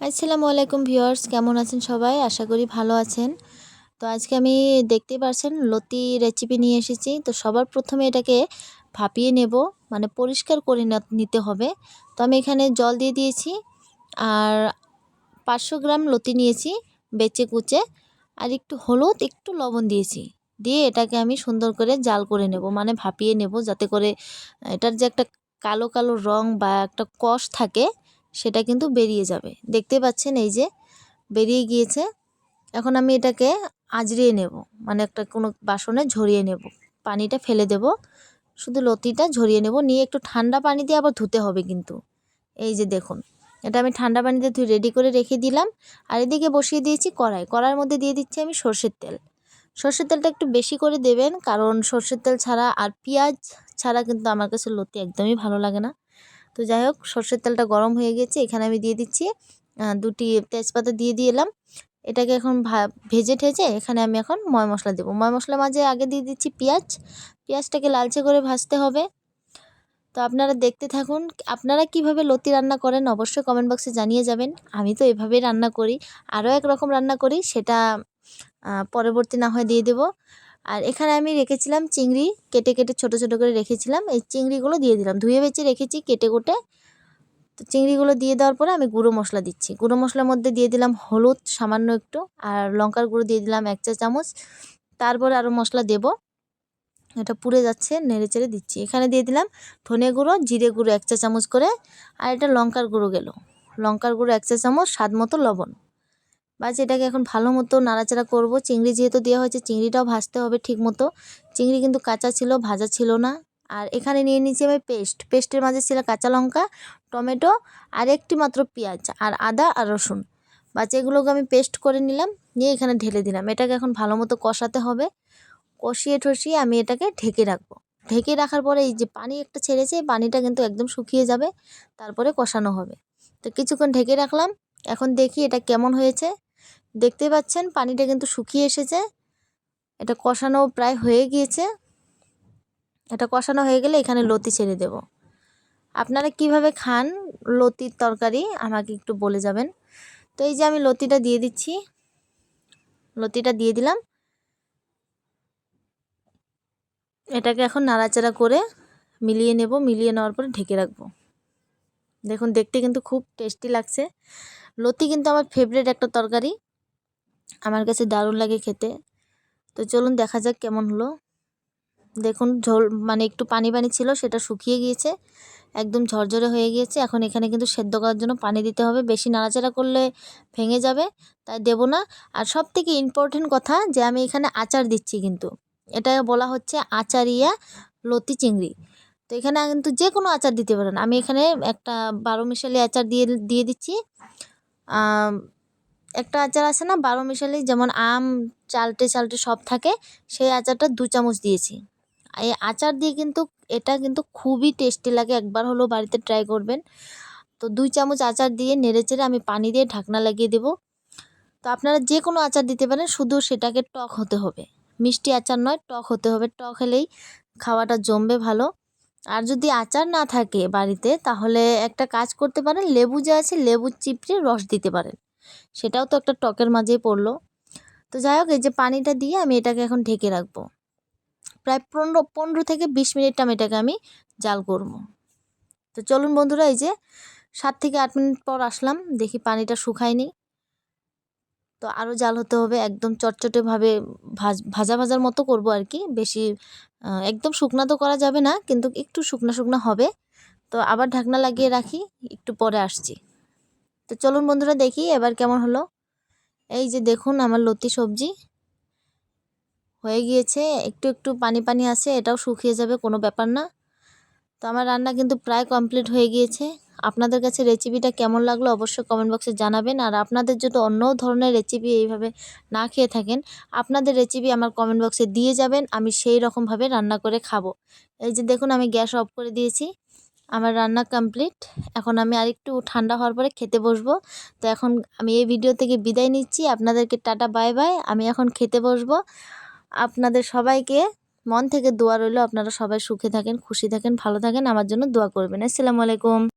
আসসালামু আলাইকুম ভিউয়ার্স, কেমন আছেন সবাই? আশা করি ভালো আছেন। তো আজকে আমি দেখতেই পারছেন লতি রেসিপি নিয়ে এসেছি। তো সবার প্রথমে এটাকে ভাপিয়ে নেব, মানে পরিষ্কার করে নিতে হবে। তো আমি এখানে জল দিয়ে দিয়েছি আর 500 গ্রাম লতি নিয়েছি বেচে কুচে, আর একটু হলুদ একটু লবণ দিয়েছি। দিয়ে এটাকে আমি সুন্দর করে জাল করে নেব, মানে ভাপিয়ে নেব, যাতে করে এটার যে একটা কালো কালো রং বা একটা কষ থাকে সেটা কিন্তু বেরিয়ে যাবে। দেখতে পাচ্ছেন এই যে বেরিয়ে গিয়েছে। এখন আমি এটাকে আঁচড়িয়ে নেব, মানে একটা কোনো বাসনে ঝরিয়ে নেব, পানিটা ফেলে দেব, শুধু লতিটা ঝরিয়ে নেব। নিয়ে একটু ঠান্ডা পানি দিয়ে আবার ধুতে হবে কিন্তু। এই যে দেখুন, এটা আমি ঠান্ডা পানিতে ধুয়ে রেডি করে রেখে দিলাম। আর এদিকে বসিয়ে দিয়েছি কড়ার মধ্যে দিয়ে দিচ্ছি আমি সর্ষের তেল। সর্ষের তেলটা একটু বেশি করে দেবেন, কারণ সর্ষের তেল ছাড়া আর পেঁয়াজ ছাড়া কিন্তু আমার কাছে লতি একদমই ভালো লাগে না। তো যাই হোক, সর্ষের তেলটা গরম হয়ে গেছে, এখানে আমি দিয়ে দিচ্ছি 2টি তেজপাতা দিয়ে দিলাম। এটাকে এখন ভেজে ঠেজে এখানে আমি এখন ময় মশলা দেবো। ময় মশলার মাঝে আগে দিয়ে দিচ্ছি পেঁয়াজটাকে লালচে করে ভাজতে হবে। তো আপনারা দেখতে থাকুন। আপনারা কিভাবে লতি রান্না করেন অবশ্যই কমেন্ট বক্সে জানিয়ে যাবেন। আমি তো এভাবেই রান্না করি, আরও একরকম রান্না করি, সেটা পরবর্তী না হয় দিয়ে দেব। আর এখানে আমি রেখেছিলাম চিংড়ি, কেটে কেটে ছোট ছোট করে রেখেছিলাম। এই চিংড়িগুলো দিয়ে দিলাম, ধুয়ে বেছে রেখেছি কেটে কুটে। তো চিংড়িগুলো দিয়ে দেওয়ার পরে আমি গুঁড়ো মশলা দিচ্ছি। গুঁড়ো মশলার মধ্যে দিয়ে দিলাম হলুদ সামান্য একটু, আর লঙ্কার গুঁড়ো দিয়ে দিলাম 1 চা চামচ। তারপরে আরও মশলা দেব। এটা পুড়ে যাচ্ছে, নেড়ে চেড়ে দিচ্ছি। এখানে দিয়ে দিলাম ধনে গুঁড়ো, জিরে গুঁড়ো 1 চা চামচ করে, আর এটা লঙ্কার গুঁড়ো গেল। লঙ্কার গুঁড়ো 1 চা চামচ, স্বাদ মতো লবণ। বাস এটাকে এখন ভালো মতো নাড়াচাড়া করব। চিংড়ি যেহেতু দেওয়া হয়েছে, চিংড়িটাও ভাজতে হবে ঠিক মতো। চিংড়ি কিন্তু কাঁচা ছিল, ভাজা ছিল না। আর এখানে নিয়ে নিচ্ছি আমি পেস্টের মাঝে ছিল কাঁচা লঙ্কা, টমেটো, আর একটি মাত্র পেঁয়াজ, আর আদা আর রসুন। বাস এগুলোকে আমি পেস্ট করে নিলাম, নিয়ে এখানে ঢেলে দিলাম। এটাকে এখন ভালো মতো কষাতে হবে। কষিয়ে টষিয়ে আমি এটাকে ঢেকে রাখবো। ঢেকে রাখার পরে এই যে পানি একটা ছেড়েছে, এই পানিটা কিন্তু একদম শুকিয়ে যাবে, তারপরে কষানো হবে। তো কিছুক্ষণ ঢেকে রাখলাম। এখন দেখি এটা কেমন হয়েছে। দেখতে পাচ্ছেন পানিটা কিন্তু শুকিয়ে এসেছে। এটা কষানো প্রায় হয়ে গিয়েছে। এটা কষানো হয়ে গেলে এখানে লতি ছেড়ে দেব। আপনারা কিভাবে খান লতির তরকারি আমাকে একটু বলে যাবেন। তো এই যে আমি লতিটা দিয়ে দিচ্ছি, লতিটা দিয়ে দিলাম। এটাকে এখন নাড়াচাড়া করে মিলিয়ে নেব, মিলিয়ে নেওয়ার পরে ঢেকে রাখবো। দেখুন দেখতে কিন্তু খুব টেস্টি লাগছে। লতি কিন্তু আমার ফেভারিট একটা তরকারি, আমার কাছে দারুণ লাগে খেতে। তো চলুন দেখা যাক কেমন হলো। দেখুন ঝোল, মানে একটু পানি পানি ছিল, সেটা শুকিয়ে গিয়েছে, একদম ঝরঝরে হয়ে গিয়েছে। এখন এখানে কিন্তু সেদ্ধ করার জন্য পানি দিতে হবে। বেশি নাড়াচাড়া করলে ভেঙে যাবে, তাই দেব না। আর সব থেকে ইম্পর্টেন্ট কথা যে আমি এখানে আচার দিচ্ছি, কিন্তু এটা বলা হচ্ছে আচারিয়া লতি চিংড়ি। তো এখানে কিন্তু যে কোনো আচার দিতে পারেন। আমি এখানে একটা 12 মিশালি আচার দিয়ে দিচ্ছি। একটা আচার আছে না 12 মিশালি, যেমন আম, চালটে চালটে সব থাকে, সেই আচারটা 2 চামচ দিয়েছি। এই আচার দিয়ে কিন্তু এটা কিন্তু খুবই টেস্টি লাগে, একবার হলেও বাড়িতে ট্রাই করবেন। তো 2 চামচ আচার দিয়ে নেড়েচেড়ে আমি পানি দিয়ে ঢাকনা লাগিয়ে দেব। তো আপনারা যে কোনো আচার দিতে পারেন, শুধু সেটাকে টক হতে হবে, মিষ্টি আচার নয়, টক হতে হবে। টক হলেই খাওয়াটা জমবে ভালো। আর যদি আচার না থাকে বাড়িতে, তাহলে একটা কাজ করতে পারেন, লেবু যে আছে লেবু চিপড়ে রস দিতে পারেন, সেটাও তো একটা টকের মাঝেই পড়লো। তো যাই হোক, এই যে পানিটা দিয়ে আমি এটাকে এখন ঢেকে রাখবো। প্রায় 15 থেকে 20 মিনিট আমি জাল করব। তো চলুন বন্ধুরা, এই যে 7 থেকে 8 মিনিট পর আসলাম, দেখি পানিটা শুকায়নি। তো আরও জাল হতে হবে, একদম চটচটেভাবে ভাজা ভাজার মতো করব আর কি। বেশি একদম শুকনা তো করা যাবে না, কিন্তু একটু শুকনা শুকনা হবে। তো আবার ঢাকনা লাগিয়ে রাখি, একটু পরে আসছি। তো চলুন বন্ধুরা, দেখি এবার কেমন হলো। এই যে দেখুন আমার লতি সবজি হয়ে গিয়েছে, একটু একটু পানি পানি আছে, এটাও শুকিয়ে যাবে, কোনো ব্যাপার না। তো আমার রান্না কিন্তু প্রায় কমপ্লিট হয়ে গিয়েছে। আপনাদের কাছে রেসিপিটা কেমন লাগলো অবশ্যই কমেন্ট বক্সে জানাবেন। আর আপনাদের যদি অন্য ধরনের রেসিপি এইভাবে না খেয়ে থাকেন, আপনাদের রেসিপি আমার কমেন্ট বক্সে দিয়ে যাবেন, আমি সেই রকমভাবে রান্না করে খাবো। এই যে দেখুন আমি গ্যাস অফ করে দিয়েছি, আমার রান্না কমপ্লিট। এখন আমি আরেকটু ঠান্ডা হওয়ার পরে খেতে বসবো। তো এখন আমি এই ভিডিও থেকে বিদায় নিচ্ছি, আপনাদেরকে টাটা বাই বাই। আমি এখন খেতে বসবো। আপনাদের সবাইকে মন থেকে দোয়া রইল, আপনারা সবাই সুখে থাকেন, খুশি থাকেন, ভালো থাকেন, আমার জন্য দোয়া করবেন। আসসালামু আলাইকুম।